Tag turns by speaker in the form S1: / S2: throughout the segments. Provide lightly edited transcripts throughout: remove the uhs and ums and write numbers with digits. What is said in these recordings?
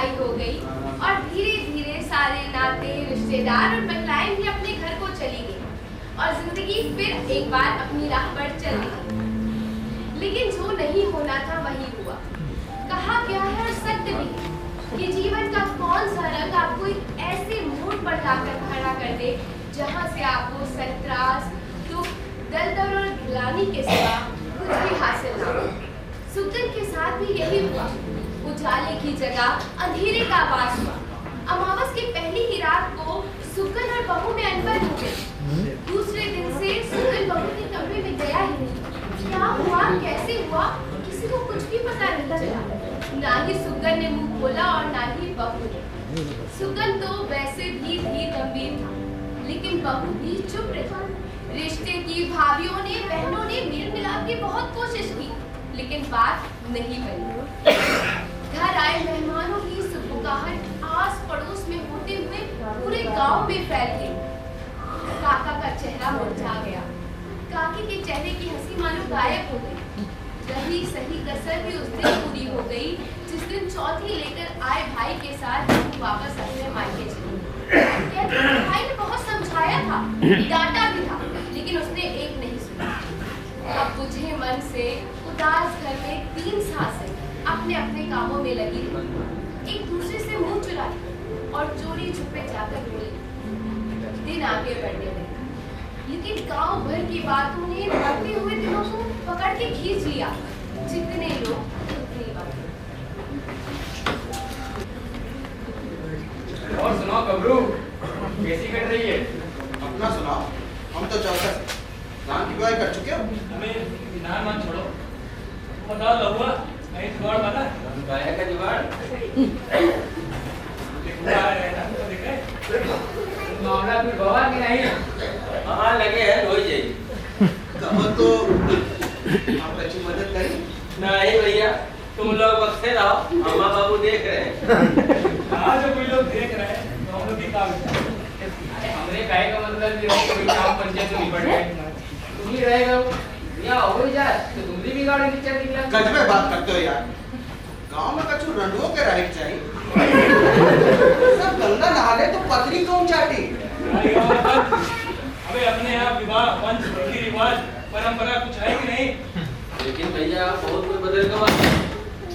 S1: पढ़ाई हो गई और धीरे धीरे सारे नाते रिश्तेदार और महिलाएं भी अपने घर को चली गई और जिंदगी फिर एक बार अपनी राह पर चल दी। लेकिन जो नहीं होना था वही हुआ। कहा गया है और सत्य भी कि जीवन का कौन सा रंग आपको एक ऐसे मोड़ पर लाकर खड़ा कर दे जहां से आपको संतरास, दुख, दलदल और गिलानी के सिवा कुछ भी हासिल ना हो। सुगन के साथ भी यही हुआ। उजाले की जगह अंधेरे का वास हुआ। अमावस की पहली ही रात को सुगन और बहू में अनबन हो गई। दूसरे दिन से सुगन बहू के कमरे में गया ही नहीं। क्या हुआ, कैसे हुआ, किसी को कुछ भी पता नहीं चला। ना ही सुगन ने मुंह खोला और ना ही बहू ने। सुगन तो वैसे भी धीर गंभीर था, लेकिन बहू भी चुप रही। रिश्ते की भाभियों ने, बहनों ने मेल मिलाप की बहुत कोशिश की, लेकिन बात नहीं बनी। घर आए मेहमानों की सुबुगाहट आस पड़ोस में होते हुए पूरे गांव में फैल गई। काका का चेहरा मुरझा गया। काकी के चेहरे की हंसी मानो गायब हो गई। रही सही कसर भी उस दिन पूरी हो गई जिस दिन चौथी लेकर आए भाई के साथ वापस अपने मायके चली। कहते भाई ने बहुत समझाया था, डांटा भी था, लेकिन उसने एक नहीं सुना। अब बुझे मन से उदास घर में 3 सासें अपने अपने कामों में लगी रही, एक दूसरे से मुंह चुराई और चोरी छुपे जाकर बोली। दिन आगे बढ़ने लगे, लेकिन गांव भर की बातों ने बढ़ते हुए दिनों को पकड़ के खींच लिया। जितने लोग उतनी बात।
S2: और सुनाओ कबरू, कैसी कट रही है?
S3: अपना सुनाओ। हम तो चौकस धान की बुआई कर चुके हो।
S4: हमें धान मान छोड़ो, बताओ लहुआ नहीं जुगाड़ बना?
S2: गाय का जुगाड़ मामला कोई गवा की नहीं। हाँ लगे हैं हो जाएगी।
S3: कहो तो आप अच्छी मदद करें।
S2: नहीं भैया, तुम लोग बक्से रहो, अम्मा बाबू देख रहे हैं।
S4: कहाँ जो कोई लोग देख रहे हैं तो हम लोग की काम है।
S2: हमने कहे का मतलब ये कोई काम पंचायत में निपट गए, तुम ही रहेगा या हो ही जाए तो तुम भी गाड़ी नीचे निकला।
S3: गज में बात करते हो यार। गांव में कछु रंडुओं के रहे चाहिए। सब गंगा नहाले तो पतरी कौन चाटी।
S4: अबे अपने यहाँ विवाह, वंश, रीति रिवाज, परंपरा कुछ है कि नहीं?
S2: लेकिन भैया बहुत कुछ बदल गया।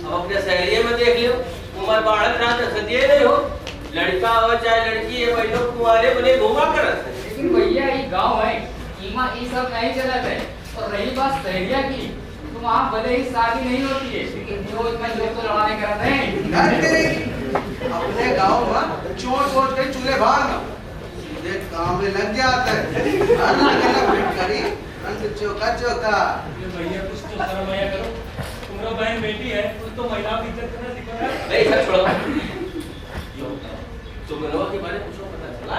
S2: अब अपने शहरिये में देख लियो, उम्र बाढ़ रात सदिये नहीं हो, लड़का हो चाहे लड़की है, भाई लोग कुंवारे बने घूमा करत है।
S5: लेकिन भैया ये गांव है, इमा ये सब नहीं चलत है। और रही बात शहरिया की, तो वहाँ भले ही शादी नहीं होती है, लेकिन जो इतना जोर तो लड़ाने करते हैं।
S3: डर तेरे अपने गांव में चोर सोच के चूल्हे भागना सीधे गांव में लग जाता है। अलग भेंट करी रंग चौका चौका।
S4: ये भैया कुछ तो शर्म आया करो। तुम्हारा बहन बेटी है, कुछ तो महिलाओं की इज्जत करना सीखो यार।
S2: नहीं सब छोड़ो। सुगनवा के बारे में कुछ पता चला?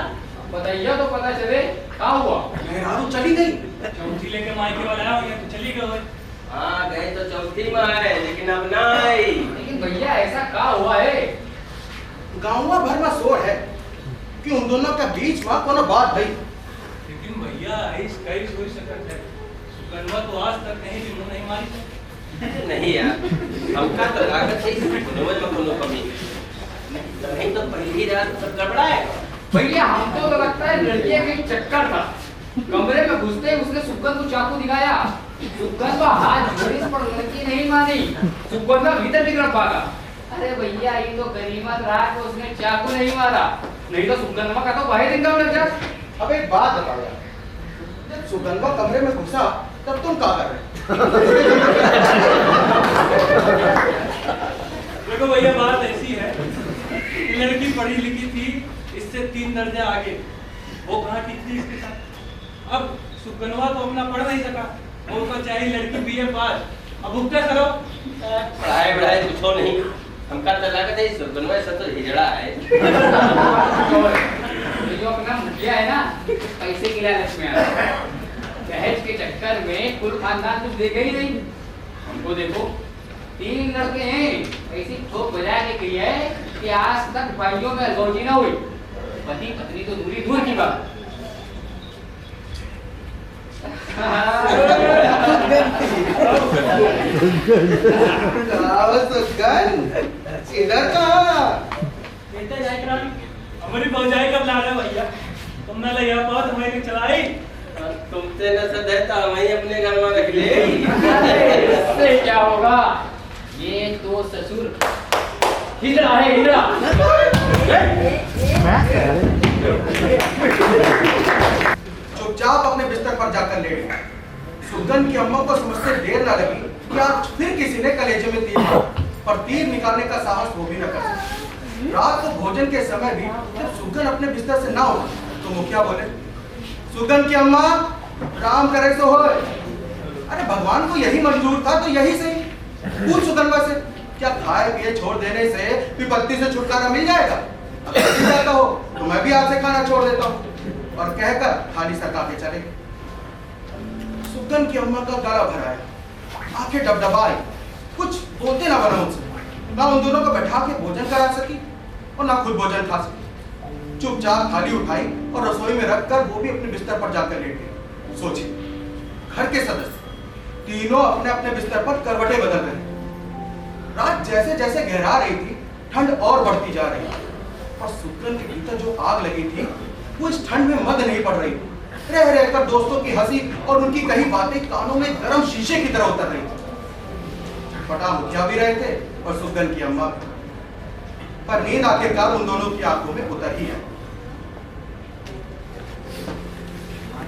S5: बताइए तो पता चले क्या हुआ।
S3: मेहरारू चली गई।
S4: चौथी लेके मायके वाला आया हो या तो चली गए।
S2: हाँ गए तो चौथी में आए, लेकिन अब नहीं।
S5: लेकिन भैया ऐसा क्या हुआ है?
S3: गाँव भर में शोर है कि उन दोनों के बीच में कोनो बात भई।
S4: लेकिन भैया इस कई सोच सकत है। सुगनवा तो आज तक कहीं भी मुंह नहीं मारी।
S2: नहीं यार, हमका तो लागत है सुगनवा में कोनो कमी नहीं तो पहली रात सब गड़बड़ा है।
S5: भैया हमको तो लगता है लड़के का चक्कर था। कमरे में घुसते ही उसने सुगन को चाकू दिखाया। सुगन का हाथ जोड़ी पर लड़की नहीं मानी, सुगन का भीतर निकल भागा। अरे भैया ये तो गनीमत रहा कि उसने चाकू नहीं मारा, नहीं तो सुगन का तो बाहर निकल लग जाता।
S3: अब एक बात बताओ यार, जब सुगंधा कमरे में घुसा तब तुम क्या कर रहे?
S4: देखो भैया बात ऐसी है, लड़की पढ़ी लिखी थी, इससे 3 दर्जे आगे, वो कहाँ टिकती इसके साथ। अब सुगनवा तो अपना पढ़ नहीं सका, वो तो चाहिए लड़की BA पास। अब भुगते करो।
S2: पढ़ाई बढ़ाई कुछ हो नहीं, हमका तो लागत है सुगनवा से तो हिजड़ा है।
S5: जो अपना मुखिया है ना, पैसे की लालच में आया, दहेज के चक्कर में कुल खानदान कुछ देगा ही नहीं। हमको देखो 3 लड़के हैं, ऐसी ठोक बजा के गई है कि आज तक भाइयों में अलगौजी ना हुई। पति पत्नी तो दूरी दूर की बात।
S3: इधर कहाँ?
S4: करा हमारी भौजाई कब ला रहे भैया तुमने ले आ बहुत हमारी चलाई
S2: तुमसे न सदैता वही अपने घर में रख ले
S5: इससे क्या होगा ये तो ससुर हिजड़ा है हिजड़ा
S3: चुपचाप अपने बिस्तर पर जाकर लेट गए। सुगंध की अम्मा को समझते देर न लगी कि आज फिर किसी ने कलेजे में तीर मारा, पर तीर निकालने का साहस वो भी न कर सके। रात को भोजन के समय भी जब सुगंध अपने बिस्तर से ना उठा तो मुखिया बोले, सुगंध की अम्मा राम करे सो होए। अरे भगवान को यही मंजूर था तो यही सही। पूछ सुगंधा से, क्या खाए पिए छोड़ देने से विपत्ति से छुटकारा मिल जाएगा? अगर जाता हो तो मैं भी आज से खाना छोड़ देता हूँ। और कहकर थाली सरका के चले गए। सुगंध की अम्मा का गला भरा है, आंखें डबडबाई, कुछ बोलते ना बना उनसे, ना उन दोनों को बैठा के भोजन करा सकी और ना खुद भोजन खा सकी। चुपचाप थाली उठाई और रसोई में रखकर वो भी अपने बिस्तर पर जाकर लेट गई। सोचिए, घर के सदस्य तीनों अपने अपने बिस्तर पर करवटें बदल रहे। रात जैसे जैसे गहरा रही थी, ठंड और बढ़ती जा रही थी और सुगंध के भीतर जो आग लगी थी वो इस ठंड में मद नहीं पड़ रही। रह रहकर दोस्तों की हंसी और उनकी कही बातें कानों में गर्म शीशे की तरह उतर रही थी। छटपटा मुखिया भी रहे थे और सुगंध की अम्मा भी। पर नींद आखिरकार उन दोनों की आंखों में उतर ही है।